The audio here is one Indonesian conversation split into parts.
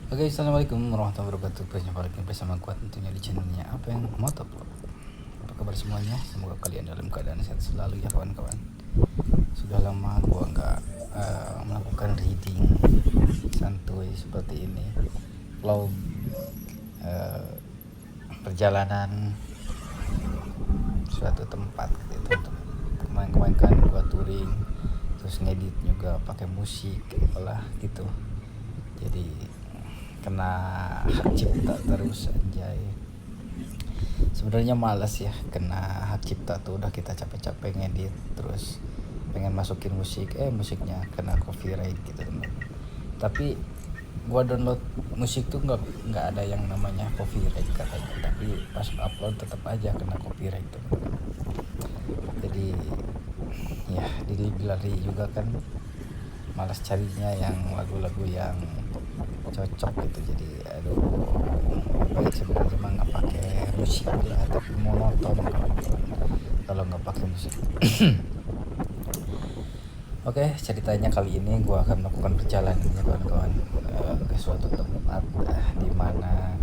Oke, assalamualaikum warahmatullahi wabarakatuh. Berjumpa lagi bersama gua tentunya di channelnya Apa Yang Motovlog. Apa kabar semuanya? Semoga kalian dalam keadaan sehat selalu ya kawan-kawan. Sudah lama gua nggak melakukan reading santuy seperti ini. Vlog uh, perjalanan suatu tempat gitu teman-teman. Kemarin-kemarin kan gua touring, terus ngedit juga pakai musik, apalah gitu. Jadi kena hak cipta terus anjay. Sebenarnya malas ya kena hak cipta tuh, udah kita capek-capek ngedit terus pengen masukin musiknya kena copyright gitu teman. Tapi gua download musik tuh nggak ada yang namanya copyright katanya, tapi pas upload tetap aja kena copyright teman. Jadi ya dilari juga kan, malas carinya yang lagu-lagu yang cocok gitu. Jadi aduh, baik sebenarnya mah nggak pakai musik lah, tapi monoton kalau nggak pakai musik. Oke, ceritanya kali ini gue akan melakukan perjalanan ya kawan-kawan, ke suatu tempat, di mana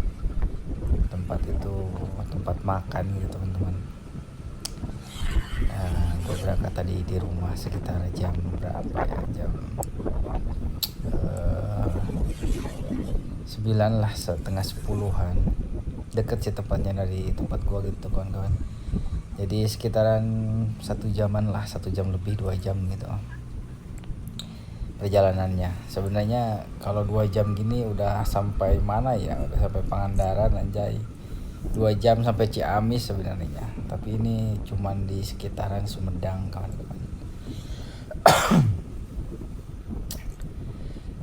tempat itu tempat makan gitu teman-teman. Gue berangkat tadi di rumah sekitar jam berapa ya, jam 9 lah, setengah 10-an. Deket sih tempatnya dari tempat gue gitu kawan-kawan. Jadi sekitaran 1 jaman lah, 1 jam lebih, 2 jam gitu perjalanannya. Sebenarnya kalau 2 jam gini udah sampai mana ya, udah sampai Pangandaran anjay. 2 jam sampai Ciamis sebenarnya, tapi ini cuman di sekitaran Sumedang kawan-kawan.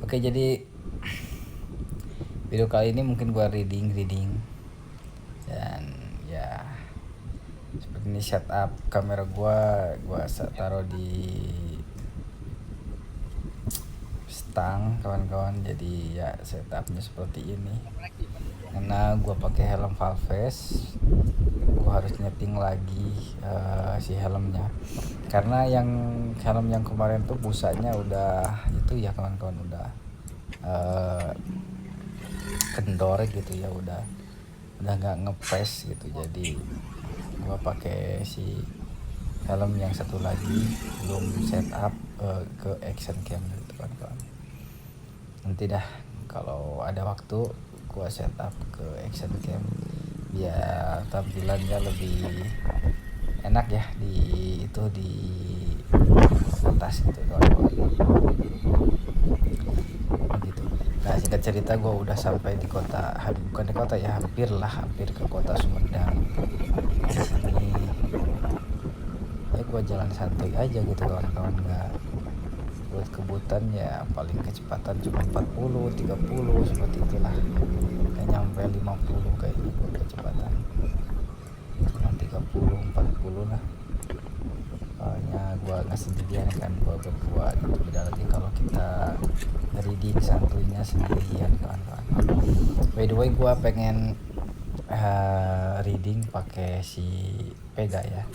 Oke, jadi video kali ini mungkin gua reading dan ya seperti ini setup kamera gua taruh di stang kawan-kawan. Jadi ya setupnya seperti ini karena gua pakai helm Valves. Gua harus nyeting lagi si helmnya, karena yang helm yang kemarin tuh busanya udah itu ya kawan-kawan, udah kendor gitu ya, udah nggak ngepres gitu. Jadi gua pakai si helm yang satu lagi, belum setup ke action cam gitu kawan-kawan. Nanti dah kalau ada waktu gua setup ke action cam biar tampilannya lebih enak ya di atas gitu kawan-kawan. Begitu. Nah, singkat cerita gue udah sampai di kota, bukan di kota ya, hampir ke kota Sumedang. Di sini ya gue jalan santuy aja gitu kawan-kawan, nggak buat kebutan ya, paling kecepatan cuma 40 30 seperti itulah, nggak nyampe 50 kayaknya buat kecepatan, cuma 30 40 lah. Soalnya gue nggak sendirian kan, gue berdua gitu. Beda lagi kalau kita reading santuinya sendirian kawan-kawan. By the way, gue pengen reading pakai si Vega ya,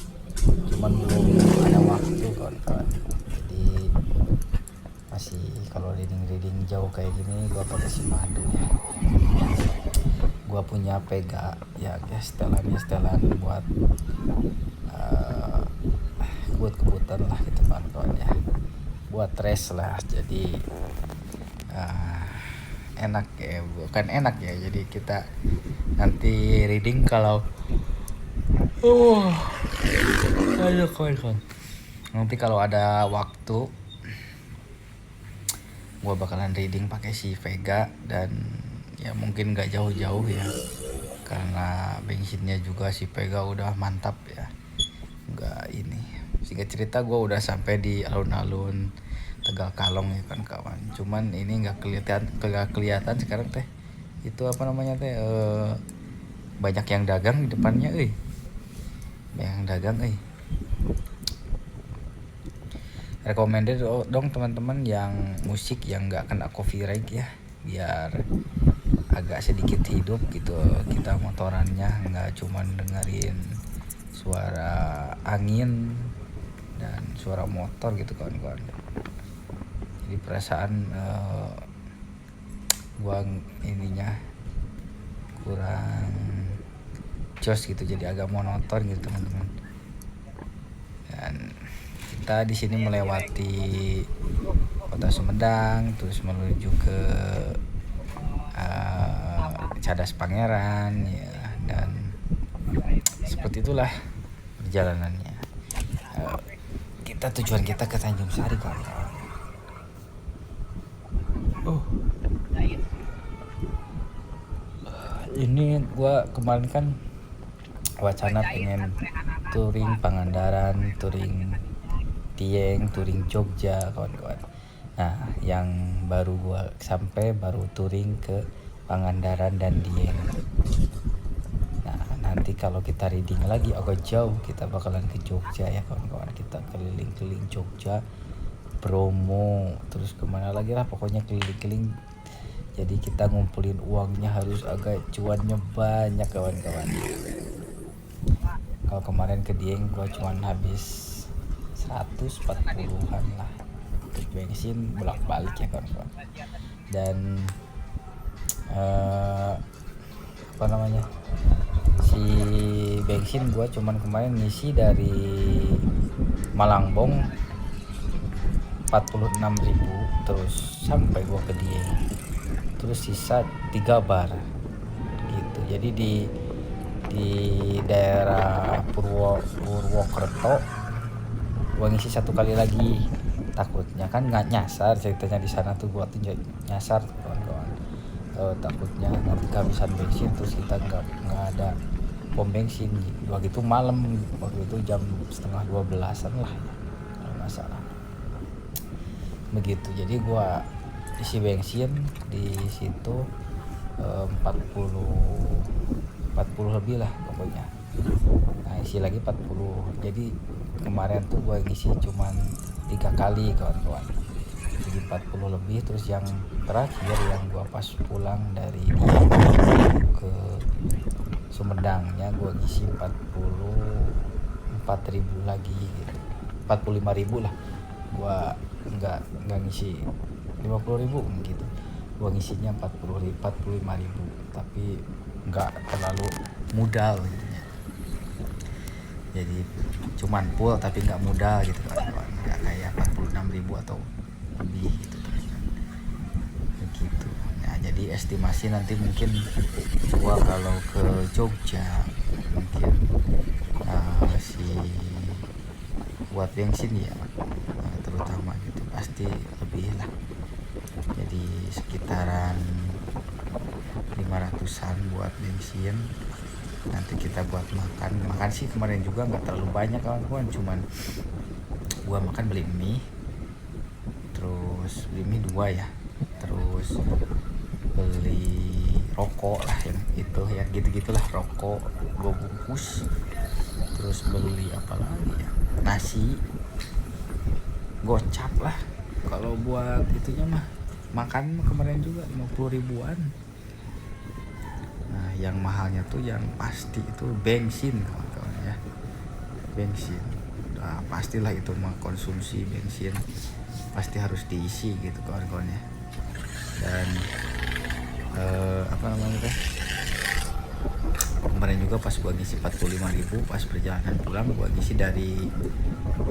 cuman belum ada waktu kawan-kawan. Jadi masih, kalau reading jauh kayak gini gue pakai si Madu ya. Gue punya Vega ya, setelan buat kebutan lah gitu kawan-kawan ya, buat race lah. Jadi enak ya, bukan enak ya, jadi kita nanti reading kalau ayo kawan-kawan, nanti kalau ada waktu gua bakalan reading pakai si Vega. Dan ya mungkin gak jauh-jauh ya, karena bensinnya juga si Vega udah mantap ya. Enggak ini, singkat cerita gue udah sampai di alun-alun Tegal Kalong ya kan kawan. Cuman ini nggak kelihatan sekarang teh itu apa namanya teh, banyak yang dagang di depannya recommended dong teman-teman yang musik yang nggak kena copyright ya, biar agak sedikit hidup gitu kita motorannya, nggak cuman dengerin suara angin dan suara motor gitu kawan-kawan. Jadi perasaan gua ininya kurang jos gitu, jadi agak monoton gitu teman-teman. Dan kita di sini melewati kota Sumedang, terus menuju ke Cadas Pangeran ya, dan seperti itulah perjalanannya. Tujuan kita ke Tanjung Sari kawan-kawan. Ini gua kemarin kan wacana pengen touring Pangandaran, touring Dieng, touring Jogja kawan-kawan. Nah, yang baru gua sampai baru touring ke Pangandaran dan Dieng. Nah, nanti kalau kita reading lagi agak jauh, kita bakalan ke Jogja ya kawan-kawan. Kita keliling-keliling Jogja, Bromo, terus kemana lagi lah, pokoknya keliling-keliling. Jadi kita ngumpulin uangnya harus agak cuannya banyak kawan-kawan. Kalau kemarin ke Dieng gua cuman habis 140-an lah untuk bensin bolak-balik ya kawan-kawan. Dan si bensin gua cuman kemarin ngisi dari Malangbong 46.000 terus sampai gua ke Dieng, terus sisa 3 bar gitu. Jadi di daerah Purwokerto gua ngisi 1 kali lagi, takutnya kan nggak nyasar ceritanya di sana tuh, gua tuh nyasar tuh kawan-kawan. Takutnya nanti kehabisan bensin terus kita nggak ada pom bensin. Waktu itu malam, waktu itu jam 11:30 lah ya, kalau nggak salah begitu. Jadi gua isi bensin di situ 40 lebih lah pokoknya. Nah, isi lagi 40. Jadi kemarin tuh gua ngisi cuman 3 kali kawan-kawan, jadi 40 lebih. Terus yang terakhir yang gua pas pulang dari ke Sumedangnya gua ngisi 44.000 lagi gitu, 45.000 lah. Gua enggak ngisi 50.000 gitu, gua ngisinya 45.000, tapi enggak terlalu modal gitu ya. Jadi cuman full tapi enggak modal gitu kawan-kawan, enggak kayak 46.000 atau lebih gitu teman-teman. Begitu. Nah, jadi estimasi nanti mungkin gua kalau ke Jogja mungkin si buat bensin ya, terutama gitu pasti lebih lah, jadi sekitaran 500-an buat bensin. Nanti kita buat makan sih kemarin juga nggak terlalu banyak kawan-kawan, cuman gua makan beli mie 2 ya, terus beli rokok lah, yang itu ya gitu-gitulah, rokok 2 bungkus. Terus beli apa lagi ya, nasi, gocap lah. Kalau buat itunya mah makan kemarin juga 50.000-an. Nah, yang mahalnya tuh yang pasti itu bensin kawan-kawan ya, bensin. Nah, pastilah itu mah konsumsi bensin pasti harus diisi gitu kawan-kawan ya. Dan kemarin juga pas gua ngisi 45.000 pas perjalanan pulang, gua ngisi dari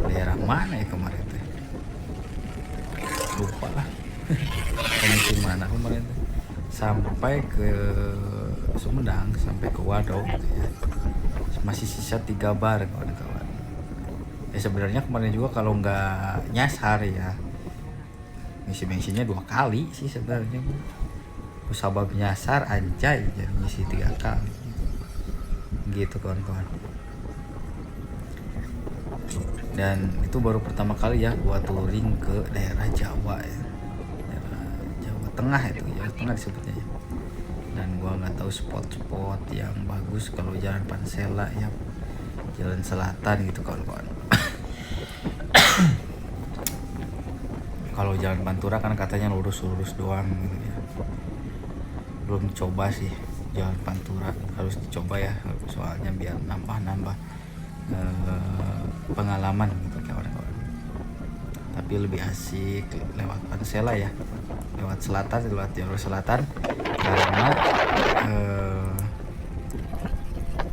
daerah mana ya kemarin tuh, lupa lah ngisi mana kemarin tuh, sampai ke Sumedang, sampai ke Wado gitu ya, masih sisa 3 bar kawan-kawan ya. Sebenarnya kemarin juga kalau nggak nyasar ya ngisi bensinnya 2 kali sih sebenarnya. Sabab nyasar anjay jadi ngisi 3 kali gitu kawan-kawan. Dan itu baru pertama kali ya gua touring ke daerah Jawa ya, daerah Jawa Tengah itu, Jawa Tengah disebutnya ya. Dan gua nggak tahu spot-spot yang bagus kalau jalan Pansela ya, jalan selatan gitu kawan-kawan. Kalau jalan Pantura kan katanya lurus-lurus doang gitu ya. Belum coba sih jalan Pantura, harus dicoba ya, soalnya biar nambah pengalaman gitu kawan-kawan. tapi lebih asik lewat Pansela ya, lewat selatan, lewat jalur selatan, karena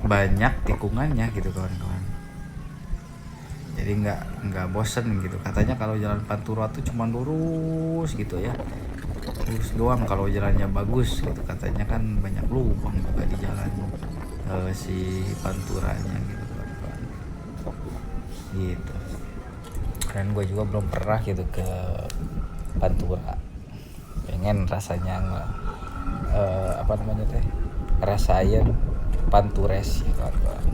banyak tikungannya gitu kawan-kawan. Jadi nggak bosen gitu. Katanya kalau jalan Pantura tuh cuma lurus gitu ya, lurus doang kalau jalannya bagus gitu. Katanya kan banyak lubang juga di jalan si Panturanya gitu kawan-kawan. Gitu. Dan gue juga belum pernah gitu ke Pantura. Pengen rasanya apa namanya teh, rasain Pantures ya kawan-kawan.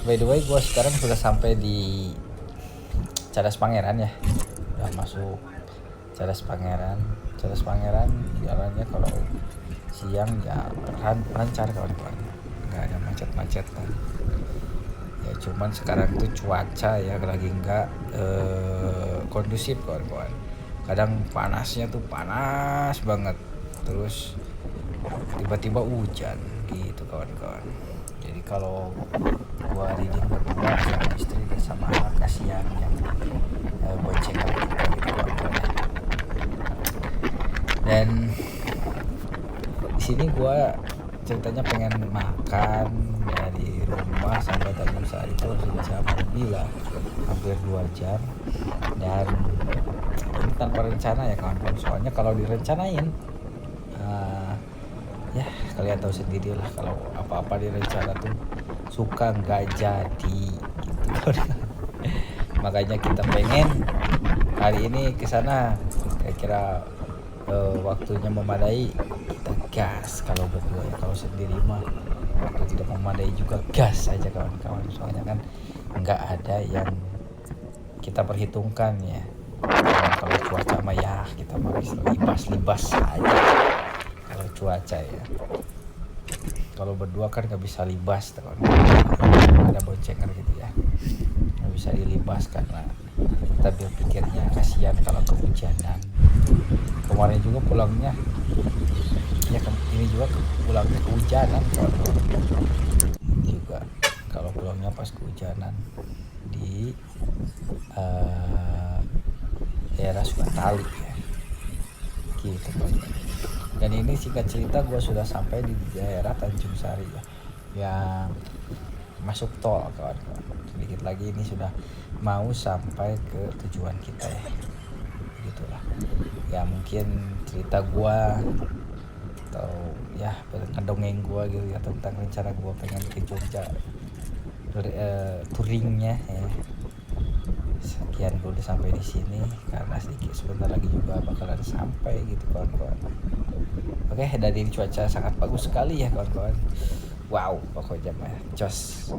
By the way, gue sekarang sudah sampai di Cadas Pangeran ya, udah masuk Cadas Pangeran. Cadas Pangeran jalannya kalau siang ya lancar kawan-kawan, nggak ada macet-macetan ya. Cuman sekarang tuh cuaca ya lagi nggak kondusif kawan-kawan. Kadang panasnya tuh panas banget, terus tiba-tiba hujan gitu kawan-kawan. Jadi kalau gua reading berdua sama istri dan sama anak, kasihan yang boncengan kita gitu kawan-kawan. Dan di sini gua ceritanya pengen makan dari rumah sampai Tanjung Sari itu sudah jam lebih lah, hampir 2 jam. Dan ini tanpa rencana ya kawan-kawan, soalnya kalau direncanain ya kalian tahu sendiri lah, kalau apa-apa direncana tuh suka nggak jadi gitu. Makanya kita pengen hari ini kesana, kira-kira waktunya memadai kita gas kalau berdua ya. Kalau sendiri mah waktu tidak memadai juga gas aja kawan-kawan, soalnya kan nggak ada yang kita perhitungkan ya. Kalau cuaca mah ya kita mah libas-libas aja kalau cuaca ya. Kalau berdua kan nggak bisa libas teman, ada boncengan gitu ya, nggak bisa dilibas karena kita berpikirnya kasihan kalau kehujanan. Kemarin juga pulangnya ya, ini juga pulangnya kehujanan kawan-kawan. Juga kalau pulangnya pas kehujanan di daerah Sukatali ya gitu kawan-kawan. Dan ini singkat cerita gue sudah sampai di daerah Tanjung Sari ya, yang masuk tol kawan-kawan. Sedikit lagi ini sudah mau sampai ke tujuan kita ya, gitulah ya. Mungkin cerita gue atau ya ngedongeng gue gitu ya tentang rencana gue pengen ke Jogja touringnya ya. Sekian dulu sampai di sini, karena sedikit sebentar lagi juga bakalan sampai gitu kawan-kawan. Oke, dari cuaca sangat bagus sekali ya kawan-kawan. Wow, pokoknya mah jos.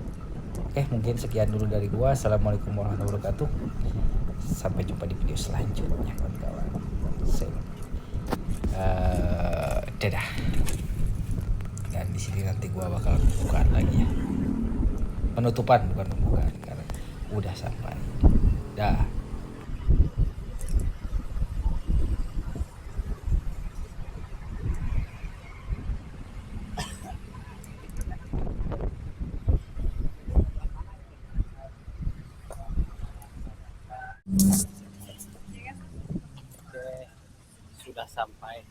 Oke, mungkin sekian dulu dari gua. Assalamualaikum warahmatullahi wabarakatuh. Sampai jumpa di video selanjutnya kawan-kawan. Dadah. Dan di sini nanti gua bakal buka lagi ya. Penutupan bukan pembukaan, karena udah sampai. Dah. Sudah sampai